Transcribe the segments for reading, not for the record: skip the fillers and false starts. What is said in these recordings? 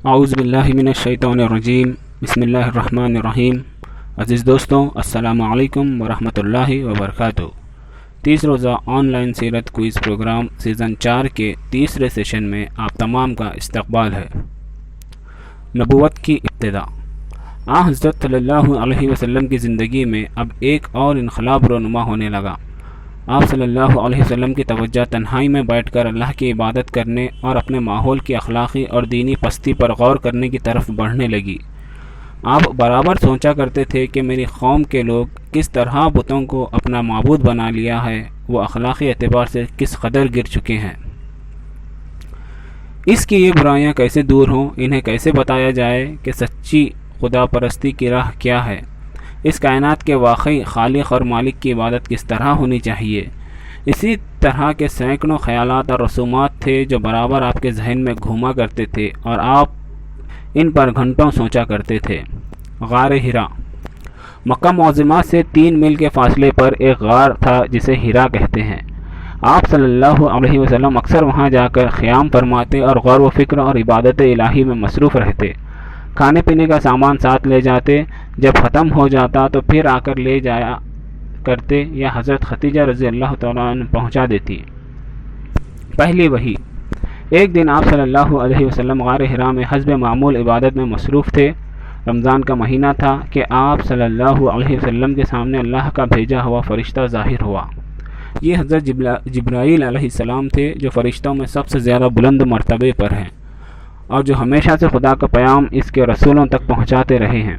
اعوذ باللہ من الشیطان الرجیم بسم اللہ الرحمن الرحیم۔ عزیز دوستوں، السلام علیکم ورحمۃ اللہ وبرکاتہ۔ 30 روزہ آن لائن سیرت کوئز پروگرام سیزن 4 کے تیسرے سیشن میں آپ تمام کا استقبال ہے۔ نبوت کی ابتدا۔ حضرت صلی اللہ علیہ وسلم کی زندگی میں اب ایک اور انقلاب رونما ہونے لگا۔ آپ صلی اللہ علیہ وسلم کی توجہ تنہائی میں بیٹھ کر اللہ کی عبادت کرنے اور اپنے ماحول کی اخلاقی اور دینی پستی پر غور کرنے کی طرف بڑھنے لگی۔ آپ برابر سوچا کرتے تھے کہ میری قوم کے لوگ کس طرح بتوں کو اپنا معبود بنا لیا ہے، وہ اخلاقی اعتبار سے کس قدر گر چکے ہیں، اس کی یہ برائیاں کیسے دور ہوں، انہیں کیسے بتایا جائے کہ سچی خدا پرستی کی راہ کیا ہے، اس کائنات کے واقعی خالق اور مالک کی عبادت کس طرح ہونی چاہیے۔ اسی طرح کے سینکڑوں خیالات اور رسومات تھے جو برابر آپ کے ذہن میں گھوما کرتے تھے اور آپ ان پر گھنٹوں سوچا کرتے تھے۔ غار ہرا۔ مکہ معظمہ سے 3 میل کے فاصلے پر ایک غار تھا جسے ہرا کہتے ہیں۔ آپ صلی اللہ علیہ وسلم اکثر وہاں جا کر قیام فرماتے اور غور و فکر اور عبادت الہی میں مصروف رہتے۔ کھانے پینے کا سامان ساتھ لے جاتے، جب ختم ہو جاتا تو پھر آ کر لے جایا کرتے یا حضرت خدیجہ رضی اللہ تعالیٰ عنہ پہنچا دیتی۔ پہلی وحی۔ ایک دن آپ صلی اللہ علیہ وسلم غار ہرا میں حسب معمول عبادت میں مصروف تھے۔ رمضان کا مہینہ تھا کہ آپ صلی اللہ علیہ وسلم کے سامنے اللہ کا بھیجا ہوا فرشتہ ظاہر ہوا۔ یہ حضرت جبرائیل علیہ السلام تھے جو فرشتوں میں سب سے زیادہ بلند مرتبے پر ہیں اور جو ہمیشہ سے خدا کا پیام اس کے رسولوں تک پہنچاتے رہے ہیں۔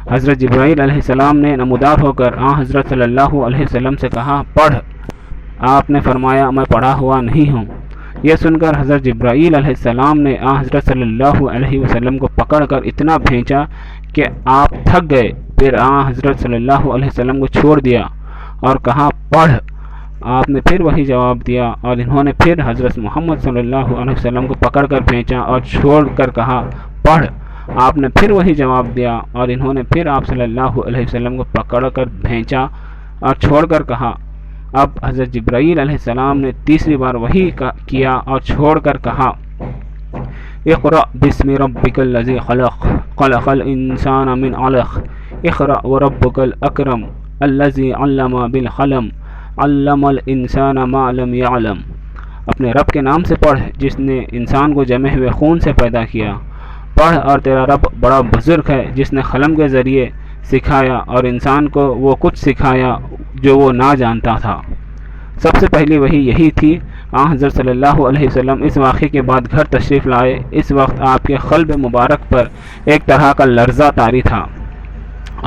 حضرت جبرائیل علیہ السلام نے نمودار ہو کر حضرت صلی اللہ علیہ وسلم سے کہا، پڑھ۔ آپ نے فرمایا، میں پڑھا ہوا نہیں ہوں۔ یہ سن کر حضرت جبرائیل علیہ السلام نے حضرت صلی اللہ علیہ وسلم کو پکڑ کر اتنا بھینچا کہ آپ تھک گئے۔ پھر حضرت صلی اللہ علیہ وسلم کو چھوڑ دیا اور کہا، پڑھ۔ آپ نے پھر وہی جواب دیا اور انہوں نے پھر حضرت محمد صلی اللہ علیہ وسلم کو پکڑ کر بھینچا اور چھوڑ کر کہا، پڑھ۔ آپ نے پھر وہی جواب دیا اور انہوں نے پھر آپ صلی اللہ علیہ وسلم کو پکڑ کر بھینچا اور چھوڑ کر کہا۔ اب حضرت جبرائیل علیہ السلام نے تیسری بار وہی کیا اور چھوڑ کر کہا، اقرأ بسم ربک الذی خلق خلق الانسان من علق اقرأ وربک الاکرم الذی علم بالقلم علم الانسان ما لم يعلم۔ اپنے رب کے نام سے پڑھ جس نے انسان کو جمے ہوئے خون سے پیدا کیا۔ پڑھ اور تیرا رب بڑا بزرگ ہے جس نے قلم کے ذریعے سکھایا اور انسان کو وہ کچھ سکھایا جو وہ نہ جانتا تھا۔ سب سے پہلی وحی یہی تھی۔ حضرت صلی اللہ علیہ وسلم اس واقعے کے بعد گھر تشریف لائے۔ اس وقت آپ کے قلب مبارک پر ایک طرح کا لرزہ طاری تھا۔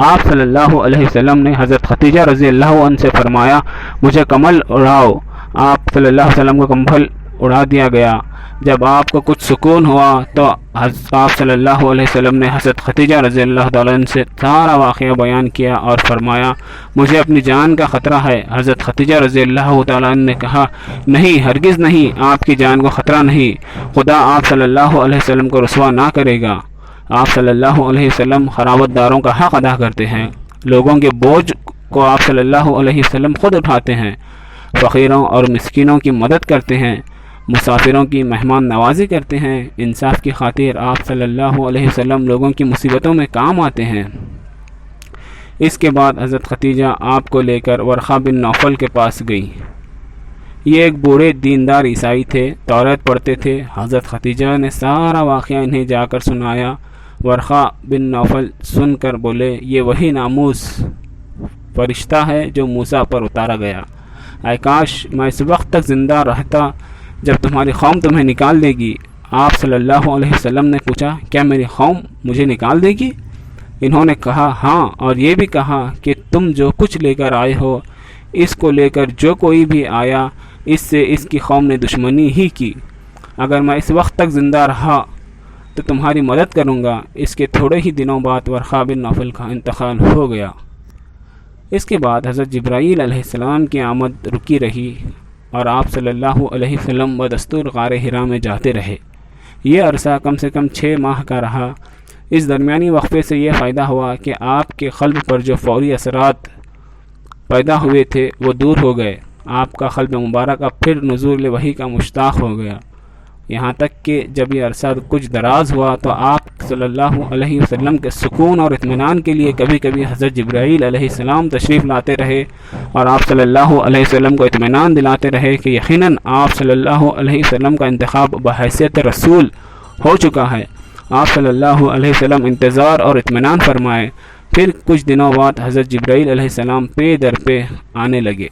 آپ صلی اللہ علیہ وسلم نے حضرت خدیجہ رضی اللہ عنہ سے فرمایا، مجھے کمل اڑاؤ۔ آپ صلی اللہ علیہ وسلم کو کمبل اڑا دیا گیا۔ جب آپ کو کچھ سکون ہوا تو آپ صلی اللہ علیہ وسلم نے حضرت خدیجہ رضی اللہ تعالیٰ عنہ سے سارا واقعہ بیان کیا اور فرمایا، مجھے اپنی جان کا خطرہ ہے۔ حضرت خدیجہ رضی اللہ تعالیٰ عنہ نے کہا، نہیں، ہرگز نہیں، آپ کی جان کو خطرہ نہیں، خدا آپ صلی اللہ علیہ وسلم کو رسوا نہ کرے گا۔ آپ صلی اللہ علیہ وسلم خراوت داروں کا حق ادا کرتے ہیں، لوگوں کے بوجھ کو آپ صلی اللہ علیہ وسلم خود اٹھاتے ہیں، فقیروں اور مسکینوں کی مدد کرتے ہیں، مسافروں کی مہمان نوازی کرتے ہیں، انصاف کی خاطر آپ صلی اللہ علیہ وسلم لوگوں کی مصیبتوں میں کام آتے ہیں۔ اس کے بعد حضرت خدیجہ آپ کو لے کر ورقہ بن نوفل کے پاس گئی۔ یہ ایک بوڑھے دیندار عیسائی تھے، توریت پڑھتے تھے۔ حضرت خدیجہ نے سارا واقعہ انہیں جا کر سنایا۔ ورقہ بن نوفل سن کر بولے، یہ وہی ناموس فرشتہ ہے جو موسیٰ پر اتارا گیا۔ اے کاش میں اس وقت تک زندہ رہتا جب تمہاری قوم تمہیں نکال دے گی۔ آپ صلی اللہ علیہ وسلم نے پوچھا، کیا میری قوم مجھے نکال دے گی؟ انہوں نے کہا، ہاں، اور یہ بھی کہا کہ تم جو کچھ لے کر آئے ہو اس کو لے کر جو کوئی بھی آیا اس سے اس کی قوم نے دشمنی ہی کی۔ اگر میں اس وقت تک زندہ رہا تو تمہاری مدد کروں گا۔ اس کے تھوڑے ہی دنوں بعد ورقہ بن نوفل کا انتقال ہو گیا۔ اس کے بعد حضرت جبرائیل علیہ السلام کی آمد رکی رہی اور آپ صلی اللہ علیہ وسلم بدستور غار ہرا میں جاتے رہے۔ یہ عرصہ کم سے کم 6 ماہ کا رہا۔ اس درمیانی وقفے سے یہ فائدہ ہوا کہ آپ کے قلب پر جو فوری اثرات پیدا ہوئے تھے وہ دور ہو گئے۔ آپ کا قلب مبارک اب پھر نزول وحی کا مشتاق ہو گیا۔ یہاں تک کہ جب یہ عرصہ کچھ دراز ہوا تو آپ صلی اللہ علیہ وسلم کے سکون اور اطمینان کے لیے کبھی کبھی حضرت جبرائیل علیہ السلام تشریف لاتے رہے اور آپ صلی اللہ علیہ وسلم کو اطمینان دلاتے رہے کہ یقیناً آپ صلی اللہ علیہ وسلم کا انتخاب بحیثیت رسول ہو چکا ہے۔ آپ صلی اللہ علیہ وسلم انتظار اور اطمینان فرمائے۔ پھر کچھ دنوں بعد حضرت جبرائیل علیہ السلام پے در پہ آنے لگے۔